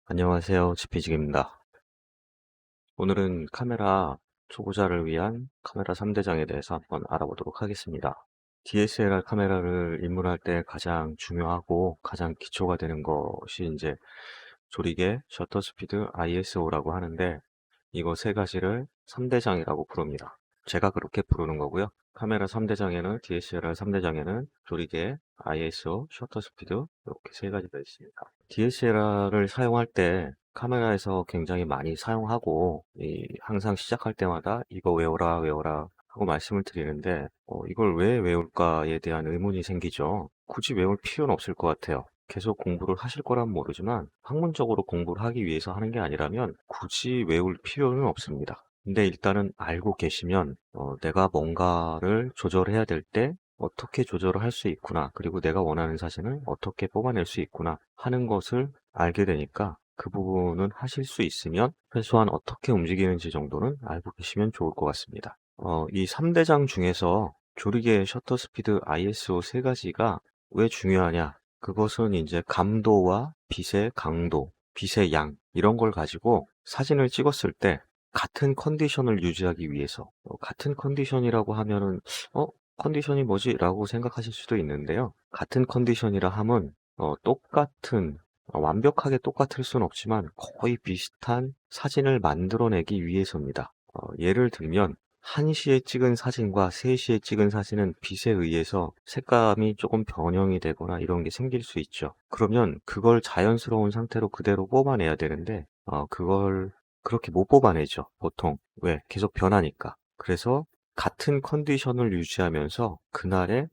안녕하세요. 지피지기입니다. 오늘은 카메라 초보자를 위한 카메라 3대장에 대해서 한번 알아보도록 하겠습니다. DSLR 카메라를 입문할 때 가장 중요하고 가장 기초가 되는 것이 이제 조리개, 셔터 스피드, ISO라고 하는데 이거 세 가지를 3대장이라고 부릅니다. 제가 그렇게 부르는 거고요. 카메라 3대장에는 DSLR 3대장에는 조리개, ISO, 셔터 스피드 이렇게 세 가지가 있습니다. DSLR을 사용할 때 카메라에서 굉장히 많이 사용하고 항상 시작할 때마다 이거 외워라 외워라 하고 말씀을 드리는데 이걸 왜 외울까에 대한 의문이 생기죠. 굳이 외울 필요는 없을 것 같아요. 계속 공부를 하실 거란 모르지만 학문적으로 공부를 하기 위해서 하는 게 아니라면 굳이 외울 필요는 없습니다. 근데 일단은 알고 계시면 내가 뭔가를 조절해야 될 때 어떻게 조절을 할 수 있구나, 그리고 내가 원하는 사진을 어떻게 뽑아낼 수 있구나 하는 것을 알게 되니까 그 부분은 하실 수 있으면 최소한 어떻게 움직이는지 정도는 알고 계시면 좋을 것 같습니다. 이 3대장 중에서 조리개, 셔터 스피드, ISO 세 가지가 왜 중요하냐? 그것은 이제 감도와 빛의 강도, 빛의 양 이런 걸 가지고 사진을 찍었을 때 같은 컨디션을 유지하기 위해서 같은 컨디션이라고 하면은 컨디션이 뭐지? 라고 생각하실 수도 있는데요. 같은 컨디션이라 함은 똑같은 완벽하게 똑같을 수는 없지만 거의 비슷한 사진을 만들어내기 위해서입니다. 예를 들면 1시에 찍은 사진과 3시에 찍은 사진은 빛에 의해서 색감이 조금 변형이 되거나 이런 게 생길 수 있죠. 그러면 그걸 자연스러운 상태로 그대로 뽑아내야 되는데 그걸 그렇게 못 뽑아내죠. 보통. 왜? 계속 변하니까. 그래서 같은 컨디션을 유지하면서 그날의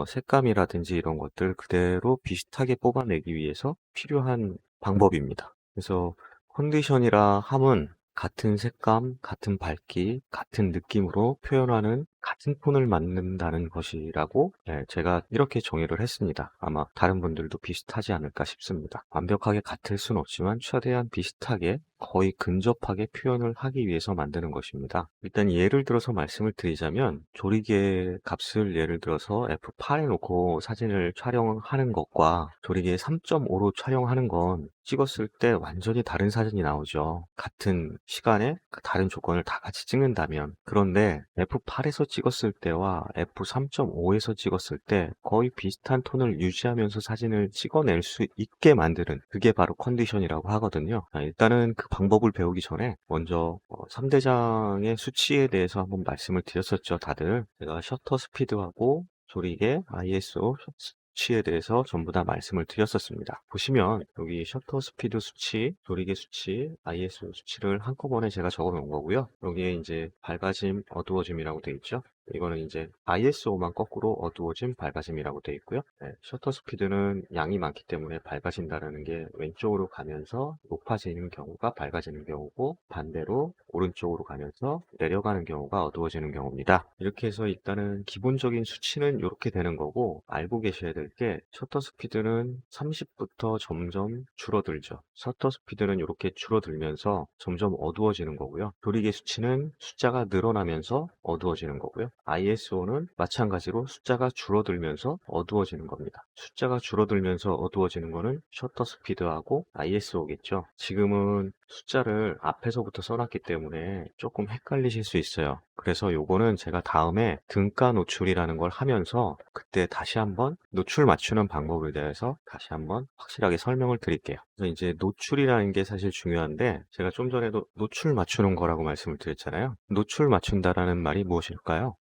색감이라든지 이런 것들 그대로 비슷하게 뽑아내기 위해서 필요한 방법입니다. 그래서 컨디션이라 함은 같은 색감, 같은 밝기, 같은 느낌으로 표현하는 같은 톤을 만든다는 것이라고 제가 이렇게 정의를 했습니다. 아마 다른 분들도 비슷하지 않을까 싶습니다. 완벽하게 같을 순 없지만 최대한 비슷하게 거의 근접하게 표현을 하기 위해서 만드는 것입니다. 일단 예를 들어서 말씀을 드리자면 조리개 값을 예를 들어서 F8에 놓고 사진을 촬영하는 것과 조리개 3.5로 촬영하는 건 찍었을 때 완전히 다른 사진이 나오죠. 같은 시간에 다른 조건을 다 같이 찍는다면. 그런데 F8에서 찍었을 때와 F3.5에서 찍었을 때 거의 비슷한 톤을 유지하면서 사진을 찍어낼 수 있게 만드는 그게 바로 컨디션이라고 하거든요. 일단은 그 방법을 배우기 전에 먼저 3대장의 수치에 대해서 한번 말씀을 드렸었죠. 다들 제가 셔터 스피드하고 조리개, ISO 수치에 대해서 전부 다 말씀을 드렸었습니다. 보시면 여기 셔터 스피드 수치, 조리개 수치, ISO 수치를 한꺼번에 제가 적어 놓은 거고요. 여기에 이제 밝아짐, 어두워짐이라고 되어 있죠. 이거는 이제 ISO만 거꾸로 어두워짐, 밝아짐이라고 되어 있고요. 셔터 스피드는 양이 많기 때문에 밝아진다는 게 왼쪽으로 가면서 높아지는 경우가 밝아지는 경우고 반대로 오른쪽으로 가면서 내려가는 경우가 어두워지는 경우입니다. 이렇게 해서 일단은 기본적인 수치는 이렇게 되는 거고, 알고 계셔야 될 게 셔터 스피드는 30부터 점점 줄어들죠. 셔터 스피드는 이렇게 줄어들면서 점점 어두워지는 거고요. 조리개 수치는 숫자가 늘어나면서 어두워지는 거고요. ISO는 마찬가지로 숫자가 줄어들면서 어두워지는 겁니다. 숫자가 줄어들면서 어두워지는 거는 셔터 스피드하고 ISO겠죠. 지금은 숫자를 앞에서부터 써놨기 때문에 조금 헷갈리실 수 있어요. 그래서 요거는 제가 다음에 등가 노출이라는 걸 하면서 그때 다시 한번 노출 맞추는 방법에 대해서 다시 한번 확실하게 설명을 드릴게요. 그래서 이제 노출이라는 게 사실 중요한데, 제가 좀 전에도 노출 맞추는 거라고 말씀을 드렸잖아요. 노출 맞춘다라는 말이 무엇일까요?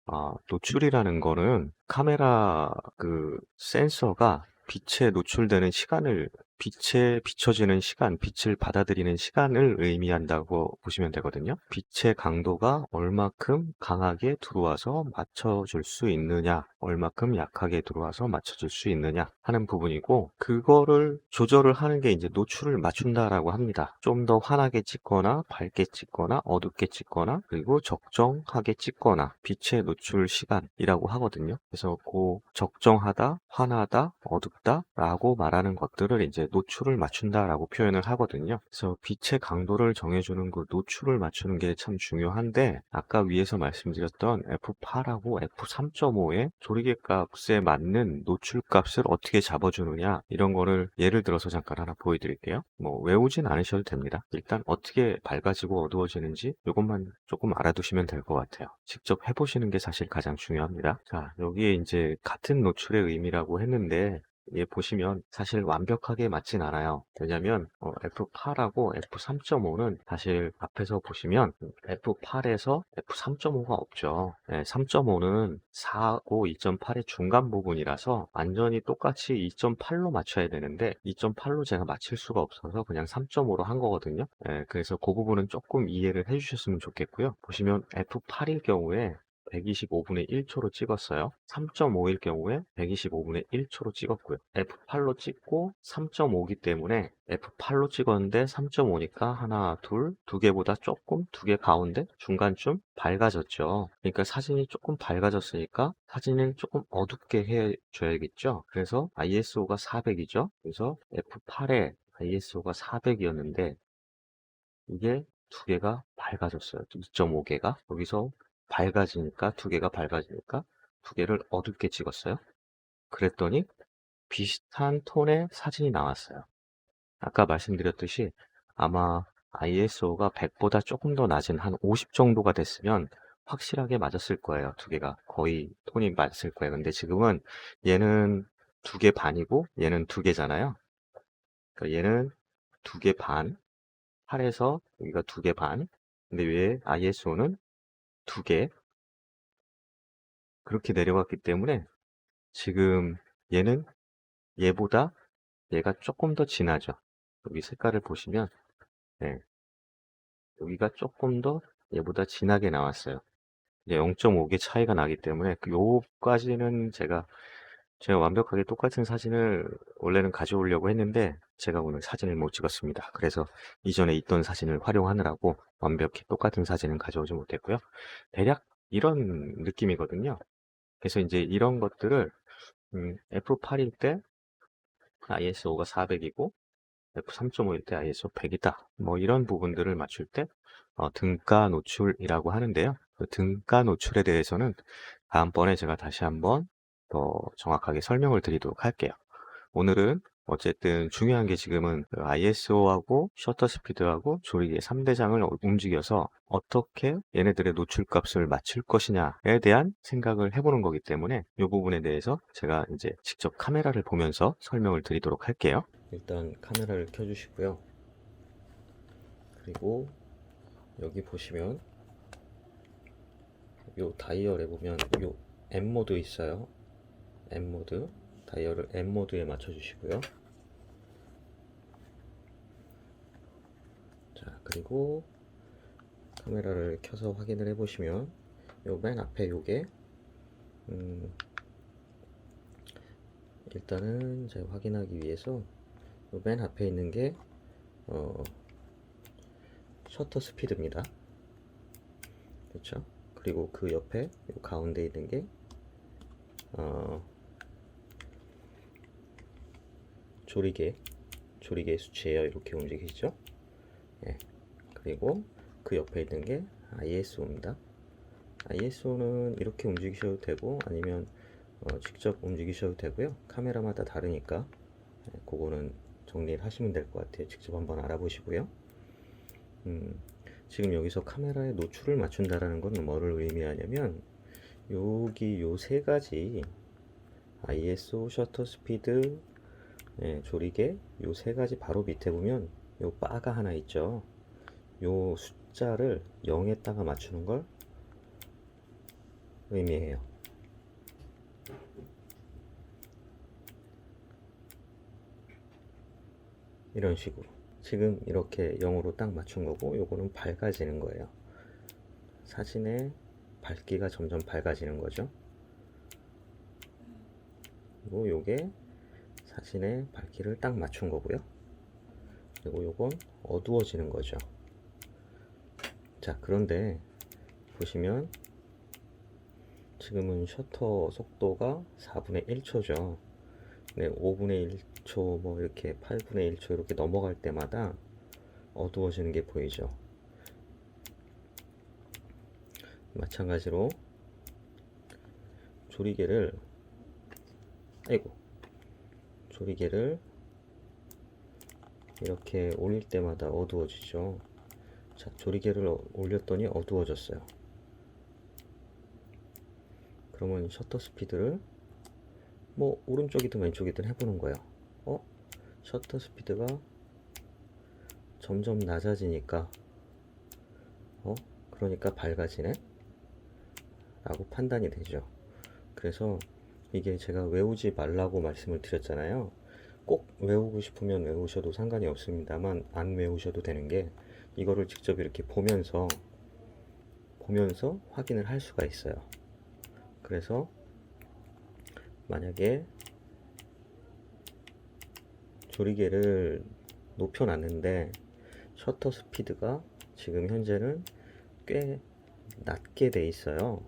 노출이라는 거는 카메라 그 센서가 빛에 노출되는 시간을, 빛에 비춰지는 시간, 빛을 받아들이는 시간을 의미한다고 보시면 되거든요. 빛의 강도가 얼마큼 강하게 들어와서 맞춰줄 수 있느냐, 얼마큼 약하게 들어와서 맞춰줄 수 있느냐 하는 부분이고, 그거를 조절을 하는 게 이제 노출을 맞춘다라고 합니다. 좀 더 환하게 찍거나 밝게 찍거나 어둡게 찍거나 그리고 적정하게 찍거나 빛의 노출 시간이라고 하거든요. 그래서 그 적정하다, 환하다, 어둡다 라고 말하는 것들을 이제 노출을 맞춘다라고 표현을 하거든요. 그래서 빛의 강도를 정해주는 그 노출을 맞추는 게 참 중요한데, 아까 위에서 말씀드렸던 f8하고 f3.5의 조리개 값에 맞는 노출 값을 어떻게 잡아주느냐, 이런 거를 예를 들어서 잠깐 하나 보여드릴게요. 뭐 외우진 않으셔도 됩니다. 일단 어떻게 밝아지고 어두워지는지 이것만 조금 알아두시면 될 것 같아요. 직접 해보시는 게 사실 가장 중요합니다. 자, 여기에 이제 같은 노출의 의미라고 했는데, 얘 보시면 사실 완벽하게 맞진 않아요. 왜냐면 F8하고 F3.5는 사실 앞에서 보시면 F8에서 F3.5가 없죠. 3.5는 4하고 2.8의 중간 부분이라서 완전히 똑같이 2.8로 맞춰야 되는데 2.8로 제가 맞출 수가 없어서 그냥 3.5로 한 거거든요. 그래서 그 부분은 조금 이해를 해주셨으면 좋겠고요. 보시면 F8일 경우에 125분의 1초로 찍었어요. 3.5일 경우에 125분의 1초로 찍었고요. F8로 찍고 3.5기 때문에 F8로 찍었는데 3.5니까 하나, 둘, 두 개보다 조금, 두 개 가운데 중간쯤 밝아졌죠. 그러니까 사진이 조금 밝아졌으니까 사진을 조금 어둡게 해줘야겠죠. 그래서 ISO가 400이죠. 그래서 F8에 ISO가 400이었는데 이게 두 개가 밝아졌어요. 2.5개가 여기서 밝아지니까 두 개가 밝아지니까 두 개를 어둡게 찍었어요. 그랬더니 비슷한 톤의 사진이 나왔어요. 아까 말씀드렸듯이 아마 ISO가 100보다 조금 더 낮은 한 50 정도가 됐으면 확실하게 맞았을 거예요. 두 개가 거의 톤이 맞을 거예요. 근데 지금은 얘는 두 개 반이고 얘는 두 개잖아요. 그러니까 얘는 두 개 반, 8에서 여기가 두 개 반. 근데 왜 ISO는 두 개, 그렇게 내려갔기 때문에 지금 얘는 얘보다 얘가 조금 더 진하죠. 여기 색깔을 보시면 네, 여기가 조금 더 얘보다 진하게 나왔어요. 이제 0.5개 차이가 나기 때문에 요까지는 제가 완벽하게 똑같은 사진을 원래는 가져오려고 했는데 제가 오늘 사진을 못 찍었습니다. 그래서 이전에 있던 사진을 활용하느라고 완벽히 똑같은 사진은 가져오지 못했고요. 대략 이런 느낌이거든요. 그래서 이제 이런 것들을 F8일 때 ISO가 400이고 F3.5일 때 ISO 100이다. 뭐 이런 부분들을 맞출 때 등가 노출이라고 하는데요. 그 등가 노출에 대해서는 다음번에 제가 다시 한번 더 정확하게 설명을 드리도록 할게요. 오늘은 어쨌든 중요한 게 지금은 ISO하고 셔터 스피드하고 조리개 3대장을 움직여서 어떻게 얘네들의 노출 값을 맞출 것이냐에 대한 생각을 해보는 거기 때문에 이 부분에 대해서 제가 이제 직접 카메라를 보면서 설명을 드리도록 할게요. 일단 카메라를 켜주시고요. 그리고 여기 보시면 요 다이얼에 보면 요 M 모드 있어요. M 모드, 다이얼을 M 모드에 맞춰주시고요. 자, 그리고 카메라를 켜서 확인을 해보시면 요 맨 앞에 요게 일단은 제가 확인하기 위해서 요 맨 앞에 있는 게 셔터 스피드입니다. 그렇죠? 그리고 그 옆에 요 가운데 있는 게 조리개 수치예요. 이렇게 움직이죠. 예. 그리고 그 옆에 있는 게 ISO입니다. ISO는 이렇게 움직이셔도 되고 아니면 직접 움직이셔도 되고요. 카메라마다 다르니까 그거는 정리를 하시면 될 것 같아요. 직접 한번 알아보시고요. 지금 여기서 카메라의 노출을 맞춘다라는 건 뭐를 의미하냐면 여기 요 세 가지 ISO, 셔터 스피드, 조리개 요 세 가지 바로 밑에 보면 요 바가 하나 있죠. 요 숫자를 0에다가 맞추는 걸 의미해요. 이런 식으로 지금 이렇게 0으로 딱 맞춘 거고 요거는 밝아지는 거예요. 사진의 밝기가 점점 밝아지는 거죠. 그리고 요게 사진의 밝기를 딱 맞춘 거고요. 그리고 요건 어두워지는 거죠. 자, 그런데 보시면 지금은 셔터 속도가 4분의 1초죠. 네, 5분의 1 1초 뭐 이렇게 8분의 1초 이렇게 넘어갈 때마다 어두워지는 게 보이죠. 마찬가지로 조리개를 이렇게 올릴 때마다 어두워지죠. 자, 조리개를 올렸더니 어두워졌어요. 그러면 셔터 스피드를 뭐 오른쪽이든 왼쪽이든 해보는 거예요. 셔터 스피드가 점점 낮아지니까 그러니까 밝아지네 라고 판단이 되죠. 그래서 이게 제가 외우지 말라고 말씀을 드렸잖아요. 꼭 외우고 싶으면 외우셔도 상관이 없습니다만 안 외우셔도 되는 게 이거를 직접 이렇게 보면서 확인을 할 수가 있어요. 그래서 만약에 조리개를 높여 놨는데 셔터 스피드가 지금 현재는 꽤 낮게 돼 있어요.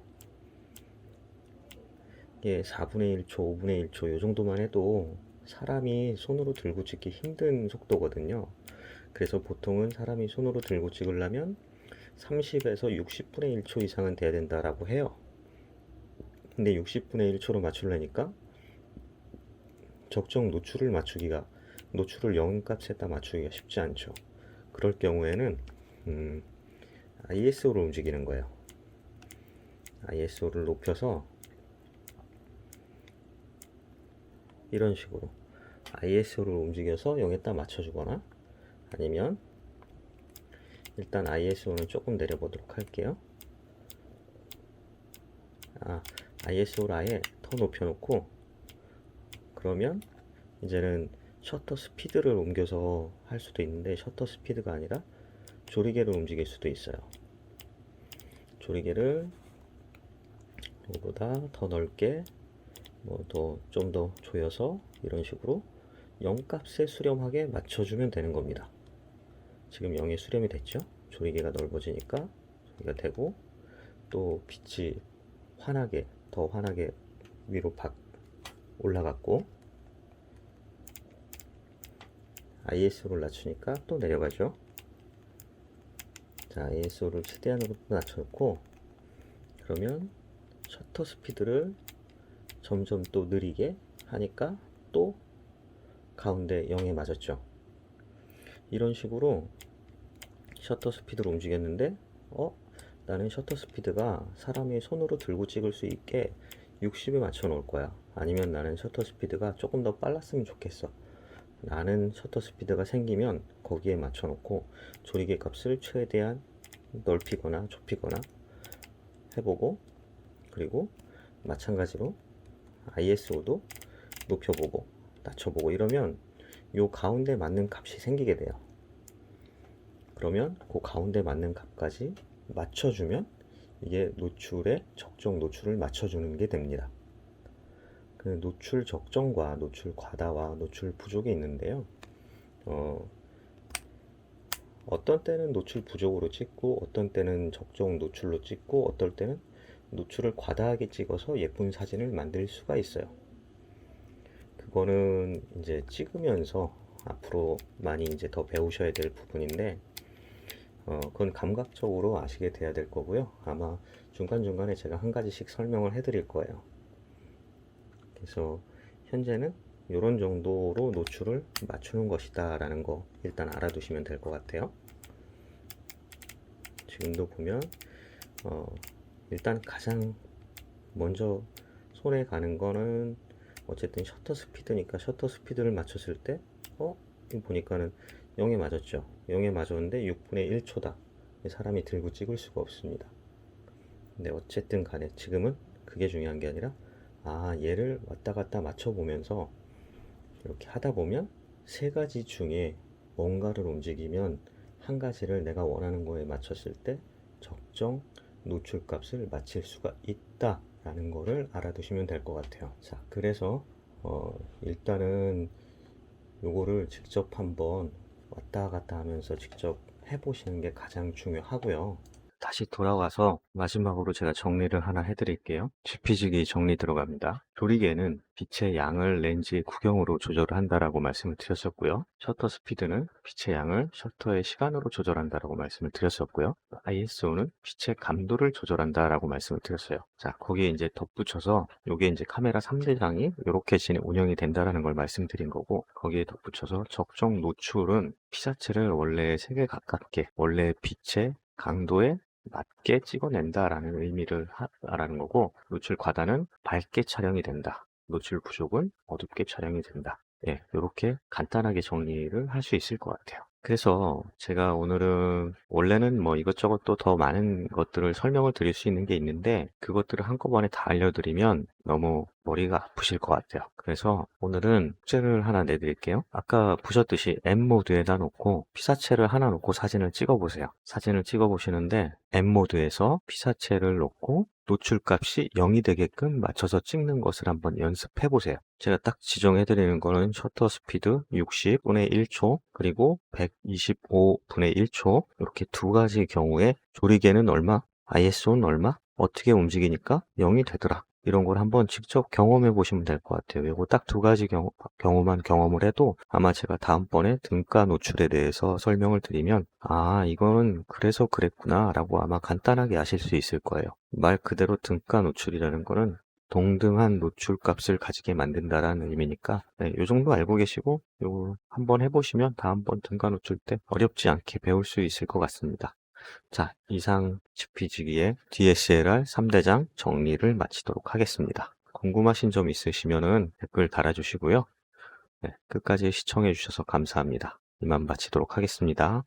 이게 4분의 1초, 5분의 1초 이 정도만 해도 사람이 손으로 들고 찍기 힘든 속도거든요. 그래서 보통은 사람이 손으로 들고 찍으려면 30에서 60분의 1초 이상은 돼야 된다라고 해요. 근데 60분의 1초로 맞추려니까 적정 노출을 0값에다 맞추기가 쉽지 않죠. 그럴 경우에는 ISO를 움직이는 거예요. ISO를 높여서 이런 식으로 ISO를 움직여서 0에다 맞춰주거나 아니면 일단 ISO는 조금 내려보도록 할게요. ISO를 아예 더 높여놓고 그러면 이제는 셔터 스피드를 옮겨서 할 수도 있는데 셔터 스피드가 아니라 조리개를 움직일 수도 있어요. 조리개를 이거보다 더 넓게 좀 더 조여서 이런 식으로 0값에 수렴하게 맞춰주면 되는 겁니다. 지금 0에 수렴이 됐죠. 조리개가 넓어지니까 조리가 되고 또 빛이 더 환하게 위로 올라갔고 ISO를 낮추니까 또 내려가죠. 자, ISO를 최대한으로 낮춰놓고 그러면 셔터 스피드를 점점 또 느리게 하니까 또 가운데 0에 맞았죠. 이런 식으로 셔터 스피드를 움직였는데 나는 셔터 스피드가 사람이 손으로 들고 찍을 수 있게 60에 맞춰 놓을 거야. 아니면 나는 셔터 스피드가 조금 더 빨랐으면 좋겠어. 나는 셔터 스피드가 생기면 거기에 맞춰 놓고 조리개 값을 최대한 넓히거나 좁히거나 해보고 그리고 마찬가지로 ISO도 높여보고 낮춰보고 이러면 요 가운데 맞는 값이 생기게 돼요. 그러면 그 가운데 맞는 값까지 맞춰주면 이게 적정 노출을 맞춰주는 게 됩니다. 그 노출 적정과 노출 과다와 노출 부족이 있는데요. 어떤 때는 노출 부족으로 찍고 어떤 때는 적정 노출로 찍고 어떨 때는 노출을 과다하게 찍어서 예쁜 사진을 만들 수가 있어요. 그거는 이제 찍으면서 앞으로 많이 이제 더 배우셔야 될 부분인데 그건 감각적으로 아시게 돼야 될 거고요. 아마 중간중간에 제가 한 가지씩 설명을 해 드릴 거예요. 그래서 현재는 이런 정도로 노출을 맞추는 것이다 라는 거 일단 알아두시면 될 것 같아요. 지금도 보면 일단 가장 먼저 손에 가는 거는 어쨌든 셔터 스피드니까 셔터 스피드를 맞췄을 때 보니까는 0에 맞았죠. 0에 맞았는데 6분의 1초다. 사람이 들고 찍을 수가 없습니다. 근데 어쨌든 간에 지금은 그게 중요한 게 아니라 얘를 왔다 갔다 맞춰 보면서 이렇게 하다 보면 세 가지 중에 뭔가를 움직이면 한 가지를 내가 원하는 거에 맞췄을 때 적정 노출 값을 맞출 수가 있다 라는 거를 알아두시면 될 것 같아요. 자, 그래서 일단은 요거를 직접 한번 왔다 갔다 하면서 직접 해보시는 게 가장 중요하고요. 다시 돌아와서 마지막으로 제가 정리를 하나 해드릴게요. GPG기 정리 들어갑니다. 조리개는 빛의 양을 렌즈의 구경으로 조절을 한다라고 말씀을 드렸었고요. 셔터 스피드는 빛의 양을 셔터의 시간으로 조절한다라고 말씀을 드렸었고요. ISO는 빛의 감도를 조절한다라고 말씀을 드렸어요. 자, 거기에 이제 덧붙여서 요게 이제 카메라 3대장이 이렇게 운영이 된다라는 걸 말씀드린 거고, 거기에 덧붙여서 적정 노출은 피사체를 원래 3개 가깝게 원래 빛의 강도에 맞게 찍어낸다라는 의미를 하라는 거고, 노출 과다는 밝게 촬영이 된다. 노출 부족은 어둡게 촬영이 된다. 예, 이렇게 간단하게 정리를 할 수 있을 것 같아요. 그래서 제가 오늘은 원래는 뭐 이것저것 또 더 많은 것들을 설명을 드릴 수 있는 게 있는데, 그것들을 한꺼번에 다 알려드리면 너무 머리가 아프실 것 같아요. 그래서 오늘은 숙제를 하나 내드릴게요. 아까 보셨듯이 M 모드에다 놓고 피사체를 하나 놓고 사진을 찍어 보세요. 사진을 찍어 보시는데 M 모드에서 피사체를 놓고 노출 값이 0이 되게끔 맞춰서 찍는 것을 한번 연습해 보세요. 제가 딱 지정해 드리는 거는 셔터 스피드 60분의 1초 그리고 125분의 1초, 이렇게 두 가지 경우에 조리개는 얼마, ISO는 얼마, 어떻게 움직이니까 0이 되더라. 이런 걸 한번 직접 경험해 보시면 될 것 같아요. 이거 딱 두 가지 경우만 경험을 해도 아마 제가 다음번에 등가 노출에 대해서 설명을 드리면, 아, 이거는 그래서 그랬구나 라고 아마 간단하게 아실 수 있을 거예요. 말 그대로 등가 노출이라는 거는 동등한 노출 값을 가지게 만든다라는 의미니까, 네, 요 정도 알고 계시고 요 한번 해보시면 다음번 등가 노출 때 어렵지 않게 배울 수 있을 것 같습니다. 자, 이상 GPG기의 DSLR 3대장 정리를 마치도록 하겠습니다. 궁금하신 점 있으시면은 댓글 달아주시고요. 네, 끝까지 시청해 주셔서 감사합니다. 이만 마치도록 하겠습니다.